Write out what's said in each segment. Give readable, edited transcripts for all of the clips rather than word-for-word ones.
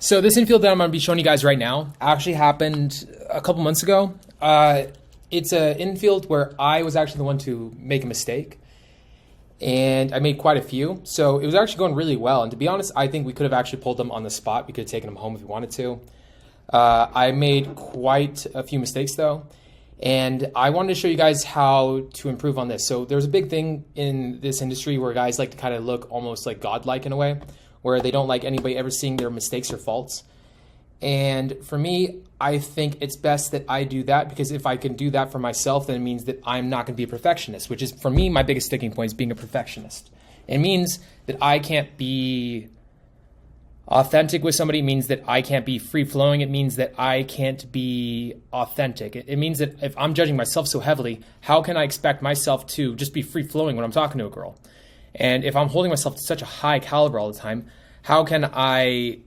So this infield that I'm going to be showing you guys right now actually happened a couple months ago. It's an infield where I was actually the one to make a mistake. And I made quite a few. So it was actually going really well. And to be honest, I think we could have actually pulled them on the spot. We could have taken them home if we wanted to. I made quite a few mistakes though. And I wanted to show you guys how to improve on this. So there's a big thing in this industry where guys like to kind of look almost like godlike in a way, where they don't like anybody ever seeing their mistakes or faults. And for me, I think it's best that I do that, because if I can do that for myself, then it means that I'm not going to be a perfectionist, which is, for me, my biggest sticking point is being a perfectionist. It means that I can't be authentic with somebody. It means that I can't be free-flowing. It means that I can't be authentic. It means that if I'm judging myself so heavily, how can I expect myself to just be free-flowing when I'm talking to a girl? And if I'm holding myself to such a high caliber all the time, how can I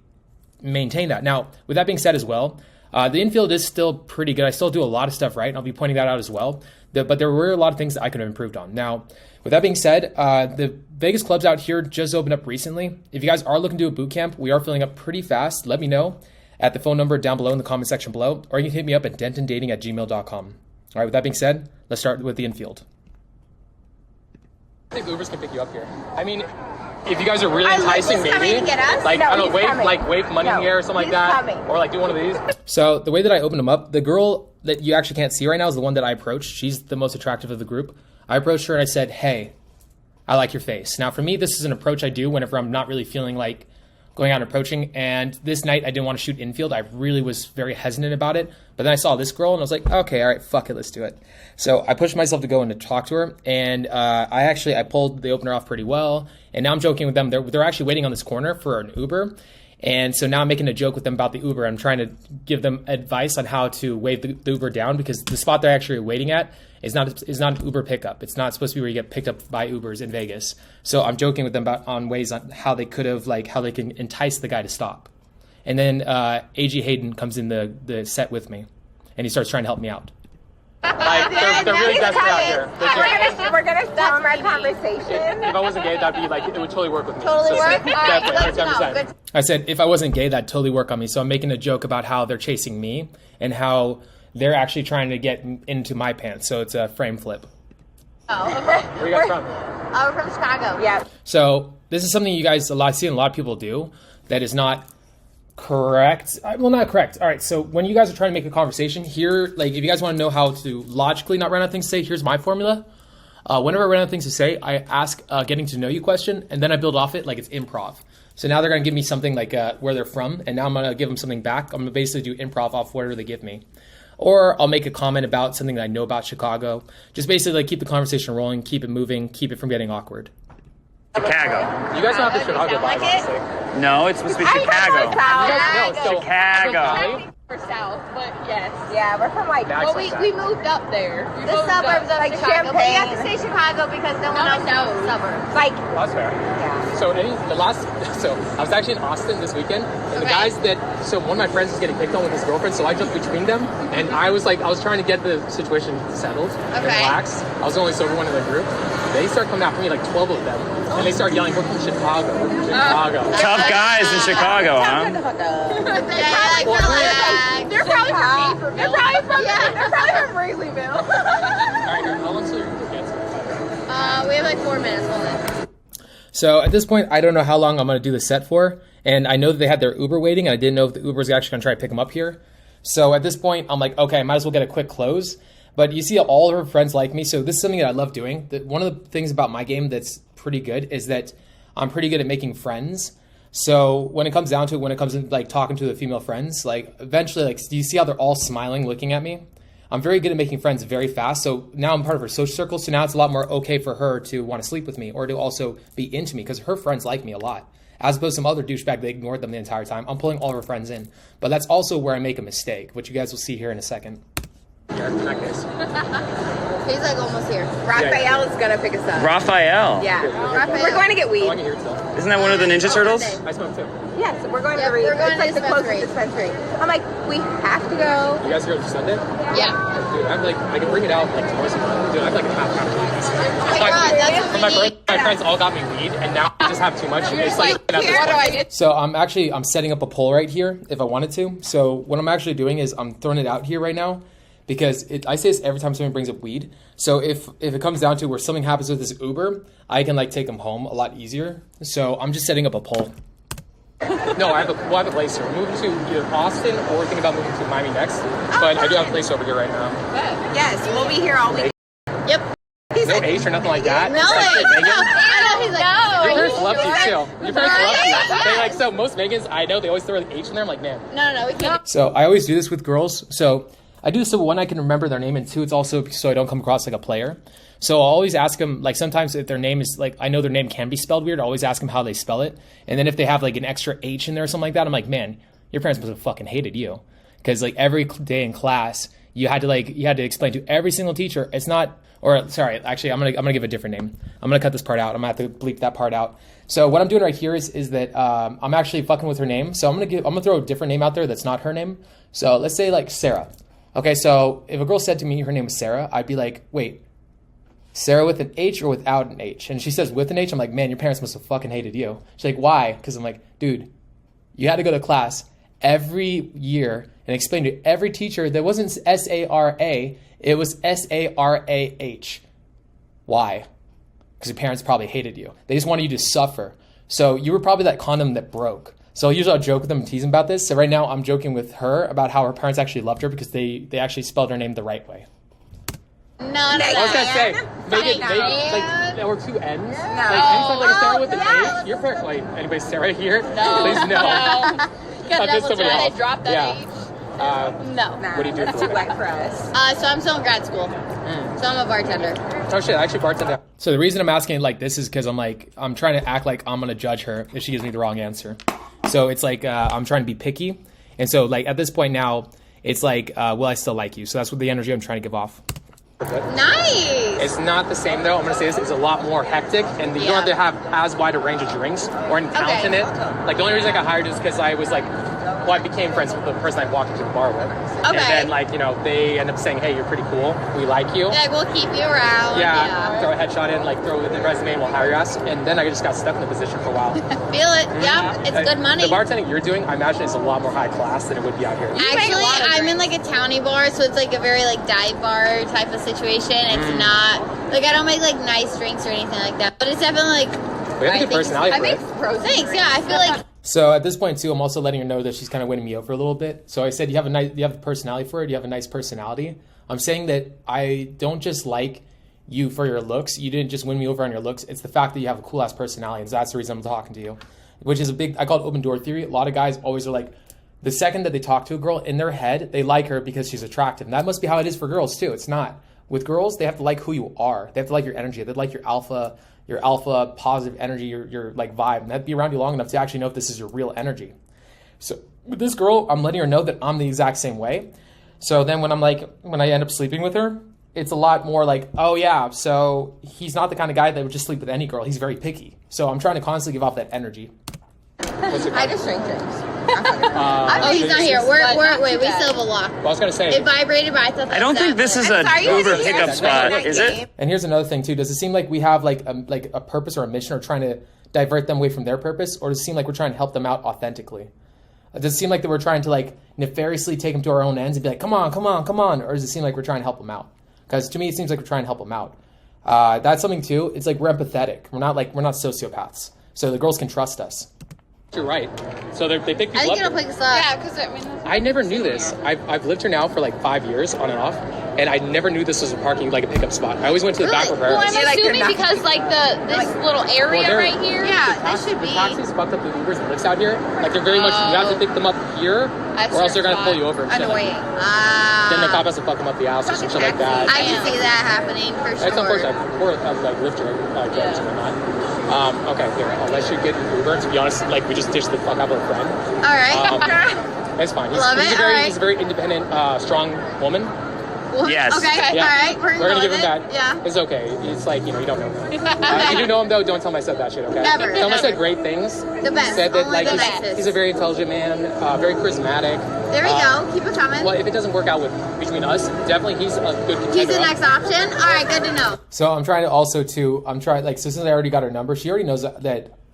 maintain that? Now, with that being said as well, the infield is still pretty good. I still do a lot of stuff right, and I'll be pointing that out as well. But there were a lot of things that I could have improved on. Now, with that being said, the Vegas clubs out here just opened up recently. If you guys are looking to do a boot camp, we are filling up pretty fast. Let me know at the phone number down below in the comment section below, or you can hit me up at dentondating@gmail.com. All right, with that being said, let's start with the infield. I think Ubers can pick you up here. I mean, if you guys are really enticing, maybe like I don't know, wave money in the air or something like that, or like do one of these. So the way that I opened them up, the girl that you actually can't see right now is the one that I approached. She's the most attractive of the group. I approached her and I said, "Hey, I like your face." Now, for me, this is an approach I do whenever I'm not really feeling like going out and approaching. And this night, I didn't want to shoot infield. I really was very hesitant about it. But then I saw this girl and I was like, okay, all right, fuck it, let's do it. So I pushed myself to go and to talk to her. And I pulled the opener off pretty well. And now I'm joking with them. They're actually waiting on this corner for an Uber. And so now I'm making a joke with them about the Uber. I'm trying to give them advice on how to wave the Uber down, because the spot they're actually waiting at is not an Uber pickup. It's not supposed to be where you get picked up by Ubers in Vegas. So I'm joking with them on ways on how they could have, like, how they can entice the guy to stop. And then AG Hayden comes in the set with me, and he starts trying to help me out. Like, they're really desperate out here. We're gonna start our conversation. If I wasn't gay, that'd be like, it would totally work with me. Totally work? Definitely, All right, 110%. I said, if I wasn't gay, that'd totally work on me. So I'm making a joke about how they're chasing me and how they're actually trying to get into my pants. So it's a frame flip. Oh, okay. Where are you guys from? We're from Chicago. Yeah. So this is something you guys see a lot of people do that is not correct. Well, not correct. All right. So when you guys are trying to make a conversation here, like if you guys want to know how to logically not run out of things to say, here's my formula. Whenever I run out of things to say, I ask a getting to know you question, and then I build off it like it's improv. So now they're going to give me something like where they're from, and now I'm going to give them something back. I'm going to basically do improv off whatever they give me. Or I'll make a comment about something that I know about Chicago. Just basically like keep the conversation rolling, keep it moving, keep it from getting awkward. Chicago. You guys don't have the Chicago vibe, honestly. No, it's supposed to be Chicago. Chicago. Or south, but yes. Yeah, we're from like. Well, we moved up there. The suburbs of like Chicago. But you have to say Chicago because no one else knows the suburbs. Like. That's fair. Yeah. So I was actually in Austin this weekend, and the guys so one of my friends was getting picked on with his girlfriend, so I jumped between them, and I was trying to get the situation settled and relaxed. I was the only sober one in the group. They start coming after me, like 12 of them, and they start yelling, "We're from Chicago. We're from Chicago." Tough guys in Chicago, huh? They're probably from They're probably from Wrigleyville. All right, how long till your group gets? We have like 4 minutes. Hold on. So at this point, I don't know how long I'm going to do the set for, and I know that they had their Uber waiting, and I didn't know if the Uber was actually going to try to pick them up here. So at this point, I'm like, okay, I might as well get a quick close. But you see all of her friends like me, so this is something that I love doing. One of the things about my game that's pretty good is that I'm pretty good at making friends. So when it comes down to it, when it comes to like talking to the female friends, like eventually, like, do you see how they're all smiling, looking at me? I'm very good at making friends very fast. So now I'm part of her social circle. So now it's a lot more okay for her to want to sleep with me or to also be into me, because her friends like me a lot. As opposed to some other douchebag that ignored them the entire time. I'm pulling all of her friends in. But that's also where I make a mistake, which you guys will see here in a second. Yeah, in that case. He's like almost here. Raphael is gonna pick us up. Raphael. Yeah. We're going to get weed. I want you here too. Isn't that one of the Ninja Turtles? I smoke too. Yes, we're going to we're going it's like to the closest dispensary. I'm like, we have to go. You guys go to Sunday? Yeah. Dude, I'm like, I can bring it out like tomorrow. Dude, I have like a half pound of weed. Oh my God, that's what For we my need. birthday, my friends all got me weed, and now I just have too much. It's like, What do I do? so I'm setting up a poll right here if I wanted to. So what I'm actually doing is I'm throwing it out here right now because I say this every time someone brings up weed. So if it comes down to where something happens with this Uber, I can like take them home a lot easier. So I'm just setting up a poll. No, I have a place here. We're moving to either Austin or we're thinking about moving to Miami next. But I do have a place over here right now. Yes, we'll be here all week. Yep. No H or nothing like that. No, It's like, I Megan, know. He's like, your parents love you too. Your parents love you. Right? They like, so most Megans I know, they always throw the H in there. I'm like, man. No, we can't. So I always do this with girls. So I do this so one, I can remember their name, and two, it's also so I don't come across like a player. So I'll always ask them, like sometimes if their name is like, I know their name can be spelled weird, I'll always ask them how they spell it. And then if they have like an extra H in there or something like that, I'm like, man, your parents must have fucking hated you. Because like every day in class, you had to explain to every single teacher, it's not, or sorry, actually I'm gonna give a different name. I'm gonna cut this part out. I'm gonna have to bleep that part out. So what I'm doing right here is that I'm actually fucking with her name. So I'm gonna throw a different name out there that's not her name. So let's say like Sarah. Okay, so if a girl said to me her name was Sarah, I'd be like, wait, Sarah with an H or without an H? And she says with an H. I'm like, man, your parents must have fucking hated you. She's like, why? Because I'm like, dude, you had to go to class every year and explain to every teacher that wasn't S-A-R-A, it was S-A-R-A-H. Why? Because your parents probably hated you. They just wanted you to suffer. So you were probably that condom that broke. So usually I'll joke with them and tease them about this. So right now I'm joking with her about how her parents actually loved her because they actually spelled her name the right way. No. I was gonna say, Megan, like there were two N's. Like anytime like a Sarah with an H. Your parents, like anybody Sarah here? No. Please no. That's somebody why else. they dropped that Yeah. H. No. What do you do That's for too a light for us. So I'm still in grad school. So I'm a bartender. Oh shit, I actually bartended. So the reason I'm asking it like this is because I'm trying to act like I'm gonna judge her if she gives me the wrong answer. So it's like I'm trying to be picky, and so like at this point now, it's like will I still like you? So that's what the energy I'm trying to give off. Nice. It's not the same though. I'm gonna say this. It's a lot more hectic, and you don't have to have as wide a range of drinks or any talent in it. Like the only reason I got hired is because I was like, well, I became friends with the person I walked into the bar with. Okay. And then like they end up saying, hey, you're pretty cool. We like you. Like we'll keep you around. Yeah. Throw a headshot in, like throw it in the resume, and we'll hire your ass. And then I just got stuck in the position for a while. Feel it. Yeah. It's good money. The bartending you're doing, I imagine, is a lot more high class than it would be out here. Actually, I'm in like a towny bar, so it's like a very like dive bar type of situation. It's not like I don't make like nice drinks or anything like that, but it's definitely like. We have a good personality for it. Thanks. Yeah, I feel like. So at this point too, I'm also letting her know that she's kind of winning me over a little bit. So I said, you have the personality for it. You have a nice personality. I'm saying that I don't just like you for your looks. You didn't just win me over on your looks. It's the fact that you have a cool ass personality, and that's the reason I'm talking to you. Which is I call it open door theory. A lot of guys always are like, the second that they talk to a girl in their head, they like her because she's attractive. And that must be how it is for girls too. It's not. With girls, they have to like who you are. They have to like your energy. They like your alpha positive energy, your like vibe. And that'd be around you long enough to actually know if this is your real energy. So with this girl, I'm letting her know that I'm the exact same way. So then when I end up sleeping with her, it's a lot more like, oh yeah, so he's not the kind of guy that would just sleep with any girl. He's very picky. So I'm trying to constantly give off that energy. I just drink drinks. Oh, he's not here. Wait, we still have a lock. Well, I was gonna say. It vibrated, but I thought that I don't think this is a Uber pickup spot, is it? And here's another thing too. Does it seem like we have like a purpose or a mission, or trying to divert them away from their purpose, or does it seem like we're trying to help them out authentically? Does it seem like that we're trying to like nefariously take them to our own ends and be like, come on, or does it seem like we're trying to help them out? Because to me, it seems like we're trying to help them out. That's something too. It's like we're empathetic. We're not sociopaths. So the girls can trust us. You're right. So they pick people up. I think it'll pick us up. Yeah, because I mean. I never knew this. I've lived here now for like 5 years, on and off, and I never knew this was a parking, like a pickup spot. I always went to the back of her. Well, I'm like assuming they're not- because like this little area Well, right here. Yeah, that should be. The taxis fucked up the Ubers and lifts out here. Like they're very much, you have to pick them up here, or else they're going to pull you over. And shit. Annoying. Then the cop has to fuck them up the ass or some shit like that. I can see that happening for sure. It's unfortunate. Poor like lifter drivers and whatnot. Okay, here, I'll let you get an Uber. To be honest, like we just ditched the fuck out of a friend. All right. It's fine. Love it, He's a very independent, strong woman. Yes. Okay. Yeah. All right. We're We're gonna give him it. that. Yeah. It's okay. It's like, you don't know him. If you do know him though, don't tell him I said that shit, okay? Never, Tell him I never. said great things. The best. Said that Only like the nicest. he's a very intelligent man, very charismatic. There we go. Keep it coming. Well, if it doesn't work out between us, definitely he's a good contender. He's the next option. All right. Good to know. So I'm trying to also so since I already got her number, she already knows that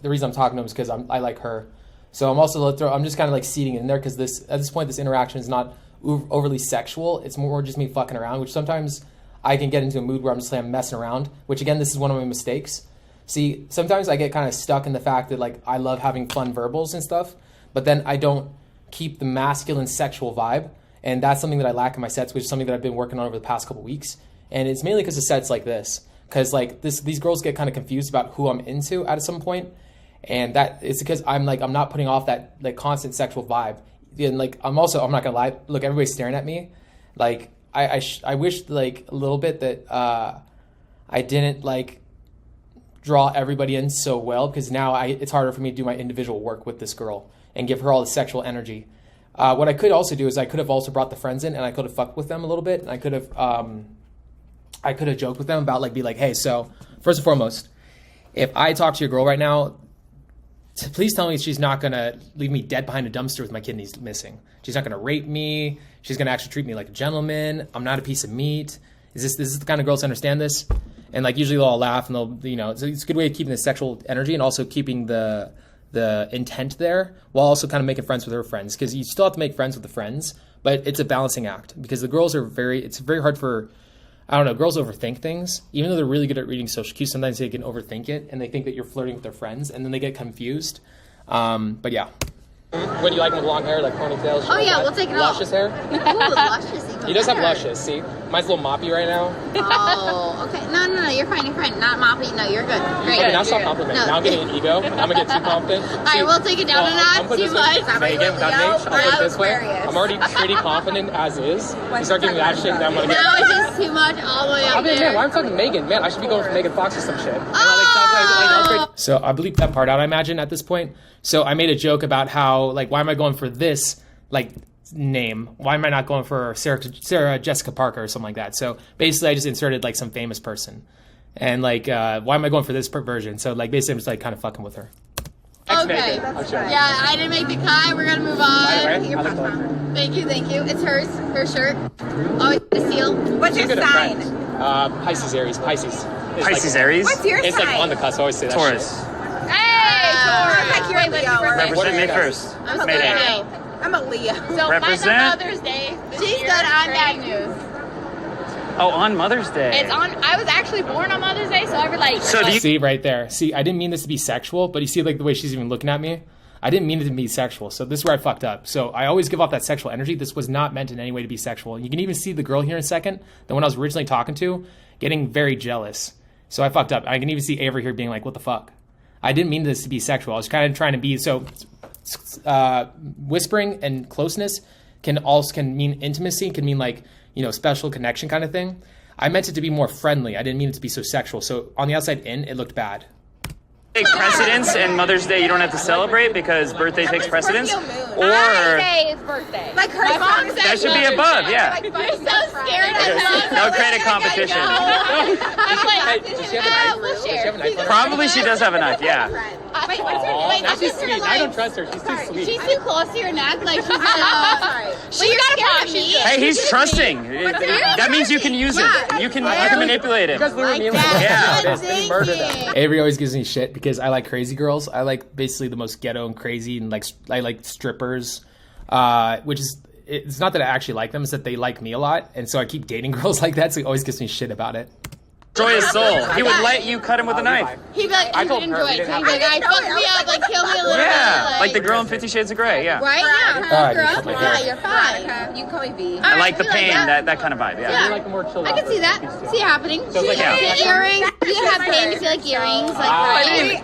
the reason I'm talking to him is because I like her. So I'm just kind of like seeding it in there because at this point this interaction is not overly sexual. It's more just me fucking around, which sometimes I can get into a mood where I'm just like I'm messing around. Which again, this is one of my mistakes. See, sometimes I get kind of stuck in the fact that like I love having fun verbals and stuff, but then I don't keep the masculine sexual vibe, and that's something that I lack in my sets, which is something that I've been working on over the past couple weeks. And it's mainly because of sets like this, because like these girls get kind of confused about who I'm into at some point. And that is because I'm not putting off that like constant sexual vibe. And like I'm not gonna lie, look, everybody's staring at me. Like I wish like a little bit that I didn't like draw everybody in so well, because now it's harder for me to do my individual work with this girl and give her all the sexual energy. What I could also do is I could have also brought the friends in and I could have fucked with them a little bit, and I could have joked with them about be like, hey, so first and foremost, if I talk to your girl right now, please tell me she's not going to leave me dead behind a dumpster with my kidneys missing. She's not going to rape me. She's going to actually treat me like a gentleman. I'm not a piece of meat. Is this the kind of girls to understand this? And usually they'll all laugh and they'll, it's a good way of keeping the sexual energy and also keeping the intent there while also kind of making friends with her friends. Because you still have to make friends with the friends, but it's a balancing act because the girls it's very hard for, girls overthink things. Even though they're really good at reading social cues, sometimes they can overthink it and they think that you're flirting with their friends and then they get confused. But yeah. What do you like with long hair, like ponytails? Oh yeah, we'll take it off. Luscious hair? Ooh, luscious. He does have luscious, see? Mine's a little moppy right now. Oh, okay. No, you're fine. Not moppy. No, you're good. Great. Okay, now stop complimenting. Now I'm getting an ego. I'm going to get too confident. All right, we'll take it down a notch. Too much. Megan, I'll put it this way. I'm already pretty confident as is. You start giving me that shit, then I'm going to get... Now it's just too much all the way up there. Man, why am I talking Megan? Man, I should be going for Megan Fox or some shit. Oh! So I bleeped that part out, I imagine, at this point. So I made a joke about how, why am I going for this, name? Why am I not going for Sarah Jessica Parker or something like that? So basically I just inserted, some famous person. And, why am I going for this version? So, basically I'm just, kind of fucking with her. Okay. Yeah, I didn't make the cut. We're going to move on. Thank you. It's hers. Her shirt. Always a seal. What's your sign? Pisces, Aries. Pisces. Pisces, Aries? What's your It's sign? on the cusp. I always say that Taurus. shit. Hey, Taurus. Like you're a Leo. Represent May 1st. I'm May sorry. Day. I'm a Leo. So Represent. mine's on Mother's Day. She's good on that news. Oh, on Mother's Day. It's on. I was actually born on Mother's Day, so every So do you... See right there. See, I didn't mean this to be sexual, but you see the way she's even looking at me? I didn't mean it to be sexual. So this is where I fucked up. So I always give off that sexual energy. This was not meant in any way to be sexual. You can even see the girl here in a second, the one I was originally talking to, getting very jealous. So I fucked up. I can even see Avery here being like, what the fuck? I didn't mean this to be sexual. I was kind of trying to be whispering and closeness can mean intimacy, can mean special connection kind of thing. I meant it to be more friendly. I didn't mean it to be so sexual. So on the outside in, it looked bad. take precedence and Mother's Day you don't have to celebrate because birthday takes precedence? Or I say it's birthday. Like her mom said. that should be above, yeah. You're so scared of me. No credit competition. I'm like, Does she have a knife? we'll Does she have a share. knife? Probably she does have a knife, yeah. Wait, what's her name? Now she's sweet. I don't trust her. She's too sweet. She's too close to your neck, like she's But you gotta pop me. Hey, he's trusting. That means you can use it. You can manipulate You guys it. literally mean Yeah. they murder them. Avery always gives me shit because I like crazy girls. I like basically the most ghetto and crazy, and I like strippers, which is, it's not that I actually like them, it's that they like me a lot, and so I keep dating girls like that, so he always gives me shit about it. Enjoy his soul. He would let you cut him with a knife. He'd be like, I he told would her enjoy we it. didn't So he'd be have like, all right, fuck me up, like kill me a little Yeah, bit. like the girl in 50 Shades of Grey, yeah. Right? Yeah. Alright, Girl? cut my Yeah, hair. you're fine. Veronica, you can call me V. I like the You like pain, that? that kind of vibe, yeah. Yeah. like the more chill I can see that. See it happening. So it's like, yeah. See earrings. You have pain. You feel like earrings. Like,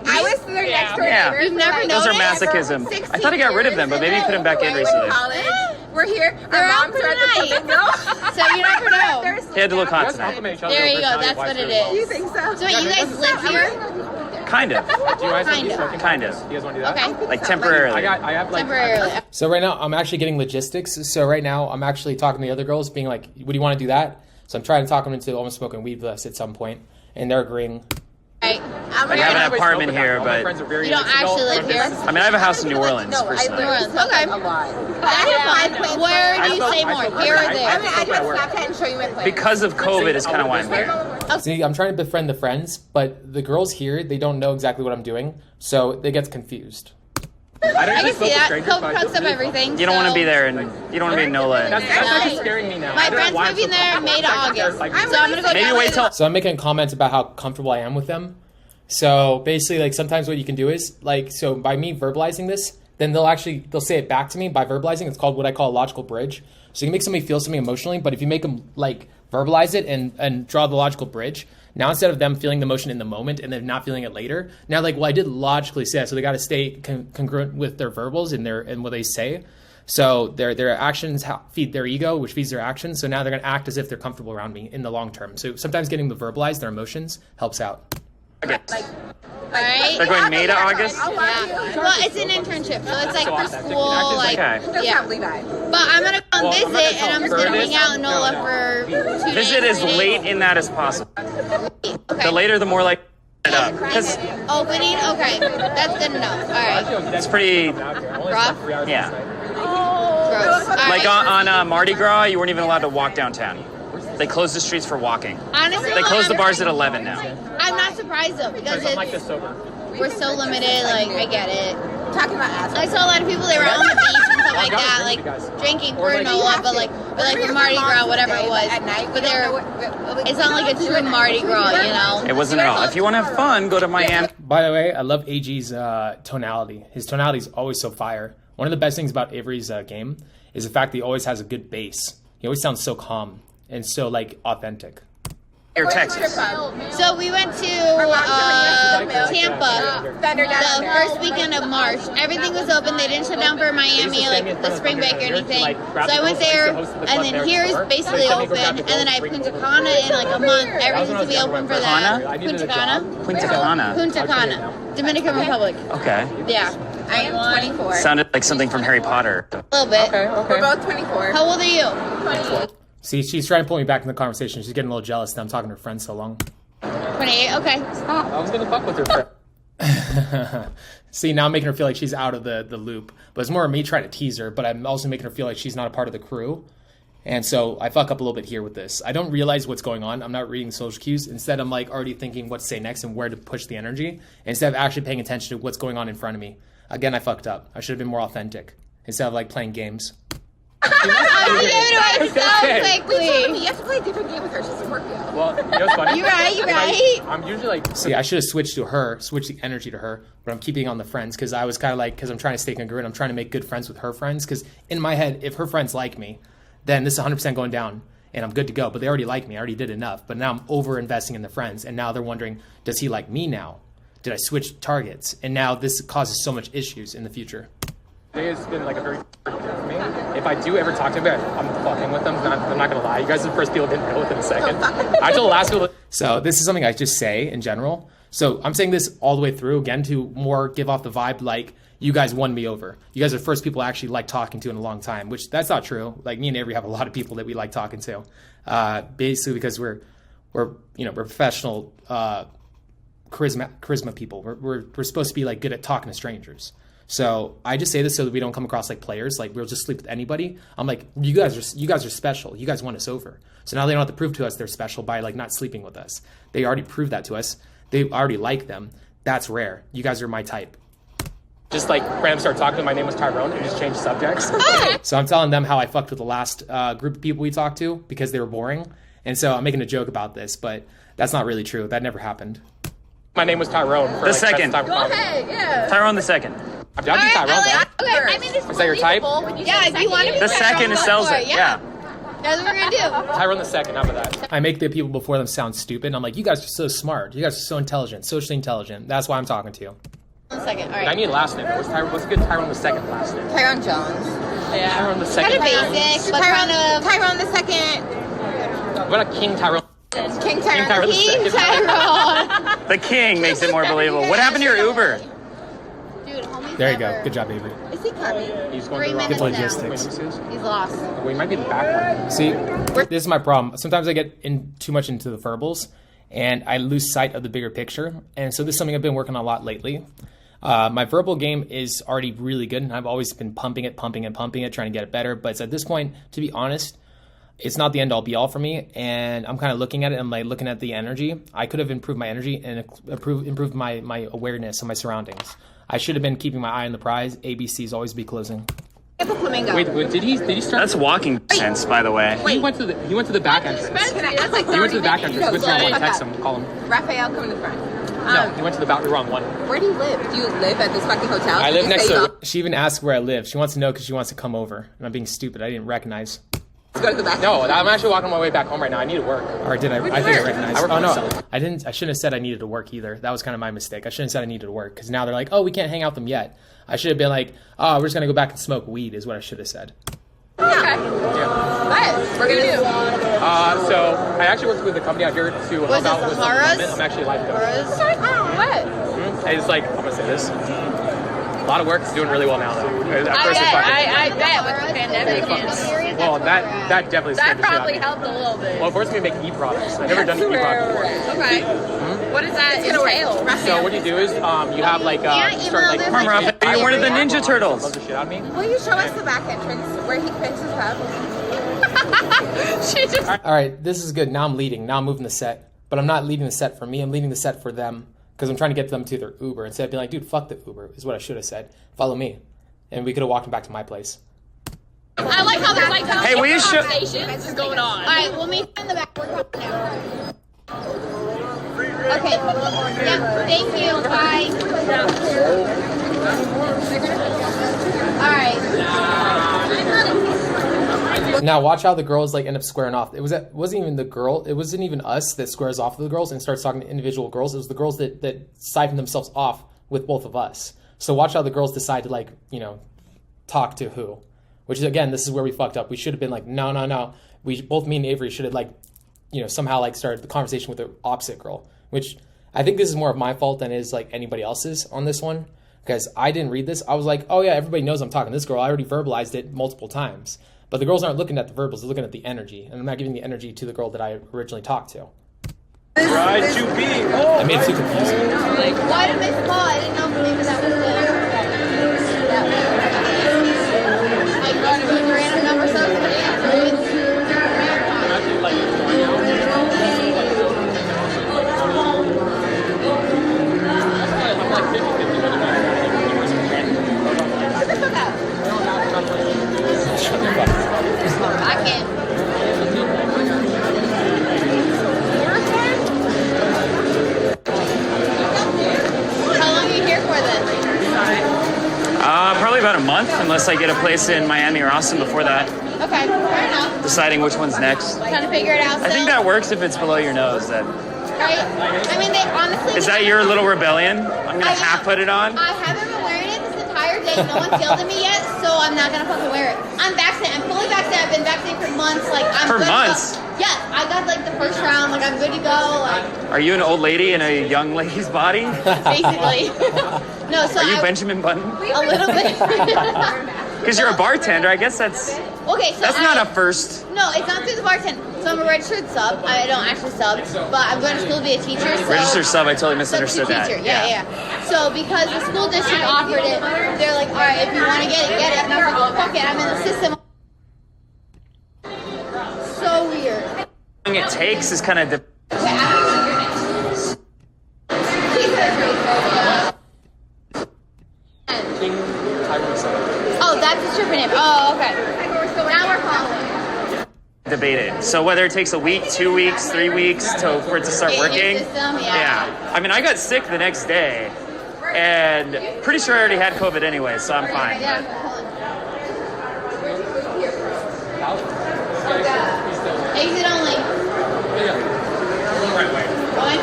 I was their next door Yeah. neighbors. You've never for, Those are noticed? masochism. I thought he got rid of them, but maybe he put them back in recently. We're here. They're Our all moms are at the pretty puppet mill. So you never know. They're He had to look hot Let's tonight. compliment each other. There you go. Personality That's what wise it as well. You is. think so? So wait, you guys live here? Kind of. Do you guys Kind of. Kind of. You guys want to do that? Okay. Like temporarily. I have like Temporarily. So right now I'm actually getting logistics. So right now I'm actually talking to the other girls, being like, "Would you want to do that?" So I'm trying to talk them into almost smoking weed with us at some point, and they're agreeing. Right. We have an apartment here, but You don't actually live here? I mean, I have a house in New Orleans. No, I personally. New Orleans, okay. a lot. That's fun. Where do you stay more, here or I there? mean, I do Snapchat and show you my plans. Because of COVID is kind of why I'm here. See, I'm trying to befriend the friends, but the girls here, they don't know exactly what I'm doing, so they get confused. I can see that. COVID fucks up everything. You don't want to be there, and you don't want to be in NOLA. That's actually scaring me now. My friend's moving there May to August, so I'm gonna go Maybe down wait there. till. So I'm making comments about how comfortable I am with them. So basically, like, sometimes what you can do is, like, so by me verbalizing this, then they'll say it back to me by verbalizing. It's called what I call a logical bridge. So you can make somebody feel something emotionally, but if you make them, like, verbalize it and draw the logical bridge, now instead of them feeling the emotion in the moment and then not feeling it later, now, like, well, I did logically say it, so they got to stay congruent with their verbals and what they say. So their actions feed their ego, which feeds their actions. So now they're going to act as if they're comfortable around me in the long term. So sometimes getting them to verbalize their emotions helps out. Right? They're going May to August. Yeah. Well, it's an internship, so it's like for school, like Okay. yeah. But I'm gonna go and visit, and I'm just gonna hang out in NOLA for 2 days. Visit as 3 days. late in that as possible. Okay. The later, the more like it up. Because Opening, okay, that's good enough. All right. it's pretty, Rough. yeah. Gross. All Like right. on Mardi Gras, you weren't even allowed to walk downtown. They closed the streets for walking. Honestly, They closed the bars at 11 now. I'm not surprised though because we're so limited. Like I get it. Talking about ass. I saw a lot of people. They were on the beach and stuff like that, like drinking for NOLA, but like for Mardi Gras, whatever it was. At night, But it's not like a true Mardi Gras, you know. It wasn't at all. If you want to have fun, go to Miami. By the way, I love AG's tonality. His tonality is always so fire. One of the best things about Avery's game is the fact that he always has a good bass. He always sounds so calm and so, like, authentic. Or Texas. So we went to Tampa the first weekend of March. Everything was open. They didn't shut down for Miami, like the spring break or anything. So I went there, and then here is basically open. And then I Punta Cana in like a month. Everything's gonna be open for that. Punta Cana. Punta Cana. Punta Cana. Dominican Republic. Okay. Yeah. I am 24. Sounded like something from Harry Potter. A little bit. We're both 24. How old are you? See, she's trying to pull me back in the conversation. She's getting a little jealous that I'm talking to her friend so long. 28. Okay. I was going to fuck with her. See, now I'm making her feel like she's out of the loop. But it's more of me trying to tease her, but I'm also making her feel like she's not a part of the crew. And so I fuck up a little bit here with this. I don't realize what's going on. I'm not reading social cues. Instead, I'm like already thinking what to say next and where to push the energy instead of actually paying attention to what's going on in front of me. Again, I fucked up. I should have been more authentic instead of like playing games. I gave it away so quickly. You have to play a different game with her. She's a Scorpio. Well, you know what's funny? You're right. I'm usually like... See, I should have switched the energy to her, but I'm keeping on the friends because I was kind of like, because I'm trying to stay congruent, I'm trying to make good friends with her friends because in my head, if her friends like me, then this is 100% going down and I'm good to go. But they already like me. I already did enough. But now I'm over-investing in the friends. And now they're wondering, does he like me now? Did I switch targets? And now this causes so much issues in the future. Today has been like a very for me. If I do ever talk to him, I'm fucking with them. I'm not gonna lie. You guys are the first people who didn't know within a second. I told the last people. So this is something I just say in general. So I'm saying this all the way through again to more give off the vibe like you guys won me over. You guys are the first people I actually like talking to in a long time, which that's not true. Like me and Avery have a lot of people that we like talking to, basically because we're professional charisma people. We're supposed to be like good at talking to strangers. So I just say this so that we don't come across like players, like we'll just sleep with anybody. I'm like, you guys are special. You guys won us over. So now they don't have to prove to us they're special by like not sleeping with us. They already proved that to us. They already like them. That's rare. You guys are my type. Just like random start talking. My name was Tyrone and just changed subjects. So I'm telling them how I fucked with the last group of people we talked to because they were boring. And so I'm making a joke about this, but that's not really true. That never happened. My name was Tyrone. For The second. Go ahead, yeah. Tyrone the second. I'll be Tyrone. Okay, Then. I mean, it's Is that your type? yeah, if you want to be The second sells it. Yeah. That's what we're gonna do. Tyrone the second. How about that? I make the people before them sound stupid. I'm like, you guys are so smart. You guys are so intelligent, socially intelligent. That's why I'm talking to you. 1 second. All I right. need a last name. What's a good Tyrone the second last name? Tyrone Jones. Tyrone the Kind second. of basic, but kind of Tyrone the second. What about King Tyrone? King Tyrone. Tyrone the King second. Tyrone. The king makes it more believable. What happened to your Uber? Dude, homie's There you go. Good job, Avery. Is he coming? He's going 3 to the minutes wrong now. logistics. Wait, let me see this. He's lost. Well, he might be the back one. See, this is my problem. Sometimes I get in too much into the verbals, and I lose sight of the bigger picture. And so this is something I've been working on a lot lately. My verbal game is already really good, and I've always been pumping it, trying to get it better. But at this point, to be honest, it's not the end all be all for me. And I'm kind of looking at it and like looking at the energy. I could have improved my energy and improved my awareness of my surroundings. I should have been keeping my eye on the prize. ABCs always be closing. Flamingo. Wait, did he start? That's walking distance, by the way. He went to the back entrance. That's like He went to the back 30 entrance. Which minutes. one? Text him. Call him. Raphael, come in the front. No, he went to the back. We were on one. Where do you live? Do you live at this fucking hotel? I Did live you next say to. so? She even asked where I live. She wants to know because she wants to come over. And I'm being stupid. I didn't recognize. Let's go to the back. No, I'm actually walking my way back home right now. I need to work. Or did I? Where'd I you think I work? recognized. I work Oh for no, myself. I didn't. I shouldn't have said I needed to work either. That was kind of my mistake. I shouldn't have said I needed to work because now they're like, oh, we can't hang out with them yet. I should have been like, oh, we're just gonna go back and smoke weed. Is what I should have said. Okay. Yeah. What? We're gonna do. So I actually worked with a company out here to help Was out it with Sahara's? I'm actually a life coach. What? And it's like I'm gonna say this. A lot of work. It's doing really well now though. At first it's fucking- I bet with the pandemic. Well, that definitely scared That the shit out of probably me. helped a little bit. Well, it forced me to make e-products. I've never done e-product before. Okay. What does that entail? So what you do is you have like start like email them. You're one of the Ninja Turtles. Love the shit out of me. Will you show us the back entrance where he picks us up? She just All right, this is good. Now I'm leading. Now I'm moving the set. But I'm not leading the set for me. I'm leading the set for them because I'm trying to get them to their Uber. Instead of being like, dude, fuck the Uber is what I should have said. Follow me. And we could have walked them back to my place. I like how there's like Hey, will you show? conversations going on. All right, we'll meet in the back. We're coming now. Okay. Yep. Thank you. Bye. All right. Now watch how the girls like end up squaring off. Wasn't even the girl. It wasn't even us that squares off with the girls and starts talking to individual girls. It was the girls that siphon themselves off with both of us. So watch how the girls decide to like talk to who. Which is again, this is where we fucked up. We should have been like, no. We both, me and Avery, should have like, somehow like started the conversation with the opposite girl. Which I think this is more of my fault than it is like anybody else's on this one. Because I didn't read this. I was like, oh yeah, everybody knows I'm talking to this girl. I already verbalized it multiple times. But the girls aren't looking at the verbals, they're looking at the energy. And I'm not giving the energy to the girl that I originally talked to. Ride to be. I made it too confusing. Why did I miss call? I didn't know maybe that was I got a random number, so somebody answered. I can't. How long are you here for then? Probably about a month, unless I get a place in Miami or Austin before that. Okay, fair enough. Deciding which one's next. Trying to figure it out still. I think that works if it's below your nose. Then Right? I mean, they honestly... is that your little rebellion? I'm gonna half put it on. I haven't been wearing it this entire day. No one's yelled at me yet, so I'm not gonna fucking wear it. I'm vaccinated. I'm fully vaccinated. I've been vaccinated for months. Like, I'm For good months? to go. Yeah, I got like the first round. Like, I'm good to go. Like, Are you an old lady in a young lady's body? basically. No, so Are you I... Benjamin Button? A little bit. Because you're a bartender. I guess that's Okay, so not a first. No, it's not through the bartender. So I'm a registered sub. I don't actually sub, but I'm going to school to be a teacher. So Registered sub. I totally misunderstood that. Teacher. Yeah. So because the school district offered it, they're like, all right, if you want to get it, get it. And I was like, well, fuck it, I'm in the system. So weird. It takes is kind of. Oh, that's the stripper name. Oh, okay. Now we're following. Debated. So whether it takes a week, 2 weeks, 3 weeks for it to start Get in your working. system, Yeah. I mean, I got sick the next day, and pretty sure I already had COVID anyway, so I'm fine. Yeah. Exit only. Right way. Going?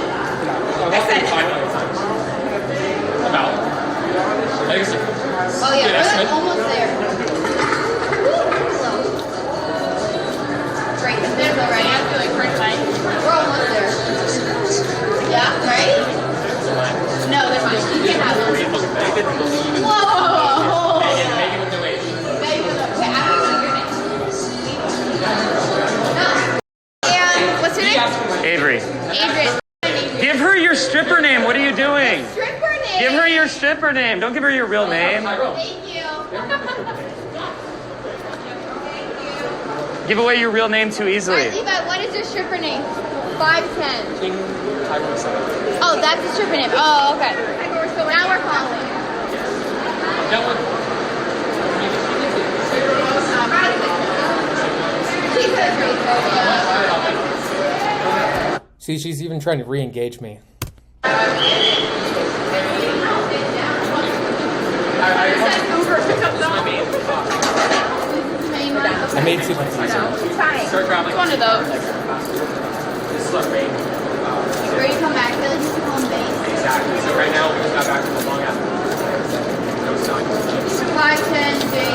Oh yeah, we're like almost there. Great, there's already. I'm feeling pretty fine. We're almost there. Yeah, right? No, they're fine. You can have them. Whoa! stripper name. Don't give her your real name. Thank you. Give away your real name too easily. Levi, what is your stripper name? 5'10". King Tyrone 7. Oh, that's the stripper name. Oh, okay. So now we're calling. I'm done with See, she's even trying to re-engage me. I made two confusing. start traveling. One of those. This is our main. Where you come back, feel like it's home base. Exactly. So right now we just got back from a long afternoon. No sun. 5'10", Jay.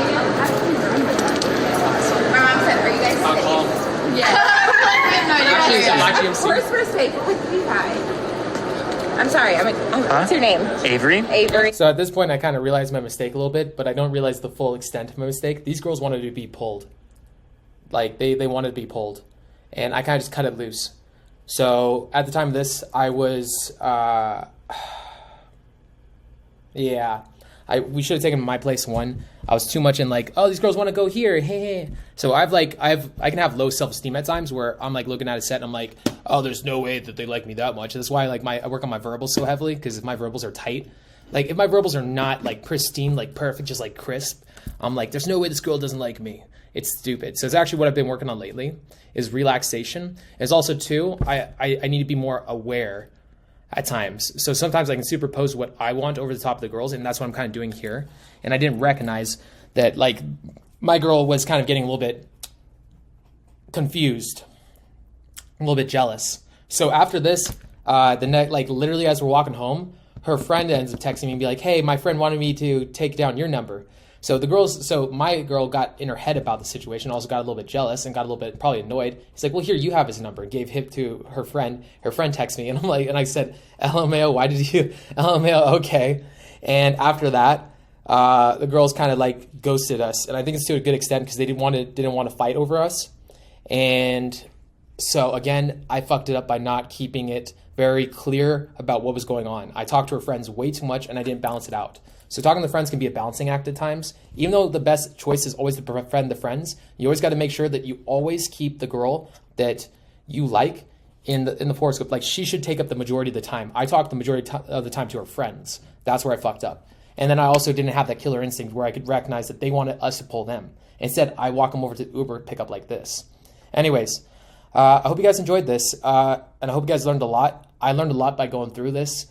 My mom said, "Are you guys I'll safe?" call. Yeah. We have no idea. Actually, I'm actually MC. Where's first safe with Levi? I'm sorry. What's your name? Avery? Avery. So at this point, I kind of realized my mistake a little bit, but I don't realize the full extent of my mistake. These girls wanted to be pulled. Like, they wanted to be pulled. And I kind of just cut it loose. So at the time of this, I was, yeah. We should have taken my place one. I was too much in like, oh, these girls want to go here. Hey. So I can have low self-esteem at times where I'm like looking at a set and I'm like, oh, there's no way that they like me that much. That's why I work on my verbals so heavily, because if my verbals are tight, like if my verbals are not like pristine, like perfect, just like crisp, I'm like, there's no way this girl doesn't like me. It's stupid. So it's actually what I've been working on lately is relaxation. It's also too, I need to be more aware at times. So sometimes I can superpose what I want over the top of the girls, and that's what I'm kind of doing here. And I didn't recognize that like my girl was kind of getting a little bit confused, a little bit jealous. So after this, literally as we're walking home, her friend ends up texting me and be like, hey, my friend wanted me to take down your number. So my girl got in her head about the situation, also got a little bit jealous and got a little bit probably annoyed. He's like, well, here, you have his number. Gave him to her friend. Her friend texted me, and I'm like, and I said, LMAO, why did you, LMAO, okay. And after that, the girls kind of like ghosted us. And I think it's to a good extent because they didn't want to fight over us. And so again, I fucked it up by not keeping it very clear about what was going on. I talked to her friends way too much and I didn't balance it out. So talking to friends can be a balancing act at times. Even though the best choice is always to befriend the friends, you always got to make sure that you always keep the girl that you like in the horoscope. Like, she should take up the majority of the time. I talk the majority of the time to her friends. That's where I fucked up. And then I also didn't have that killer instinct where I could recognize that they wanted us to pull them. Instead, I walk them over to Uber pickup like this. Anyways, I hope you guys enjoyed this, and I hope you guys learned a lot. I learned a lot by going through this.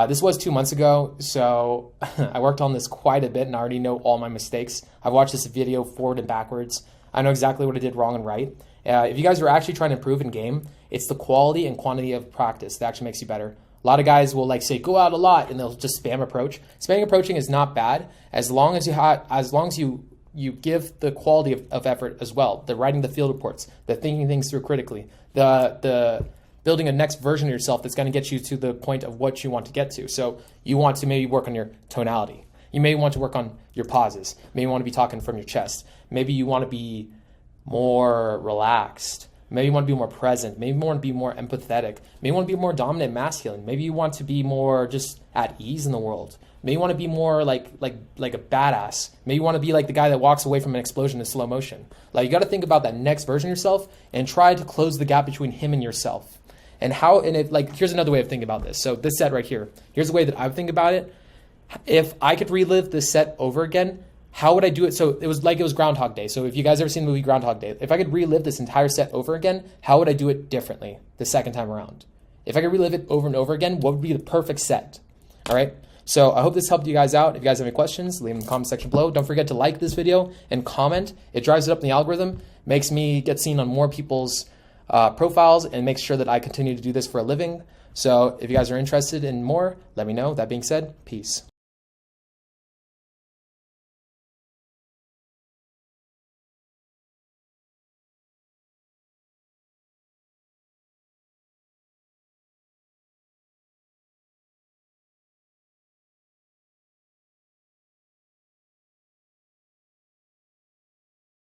This was 2 months ago, so I worked on this quite a bit and I already know all my mistakes. I've watched this video forward and backwards. I know exactly what I did wrong and right. If you guys are actually trying to improve in game, it's the quality and quantity of practice that actually makes you better. A lot of guys will like say, go out a lot, and they'll just spam approach. Spamming approaching is not bad as long as you give the quality of effort as well. The writing the field reports, the thinking things through critically, the building a next version of yourself that's going to get you to the point of what you want to get to. So you want to maybe work on your tonality. You may want to work on your pauses. Maybe you want to be talking from your chest. Maybe you want to be more relaxed. Maybe you want to be more present. Maybe you want to be more empathetic. Maybe you want to be more dominant masculine. Maybe you want to be more just at ease in the world. Maybe you want to be more like a badass. Maybe you want to be like the guy that walks away from an explosion in slow motion. Like, you got to think about that next version of yourself and try to close the gap between him and yourself. Here's another way of thinking about this. So this set right here, here's the way that I would think about it. If I could relive this set over again, how would I do it? So it was Groundhog Day. So if you guys ever seen the movie Groundhog Day, if I could relive this entire set over again, how would I do it differently the second time around? If I could relive it over and over again, what would be the perfect set? All right. So I hope this helped you guys out. If you guys have any questions, leave them in the comment section below. Don't forget to like this video and comment. It drives it up in the algorithm, makes me get seen on more people's profiles, and makes sure that I continue to do this for a living. So if you guys are interested in more, let me know. That being said, peace.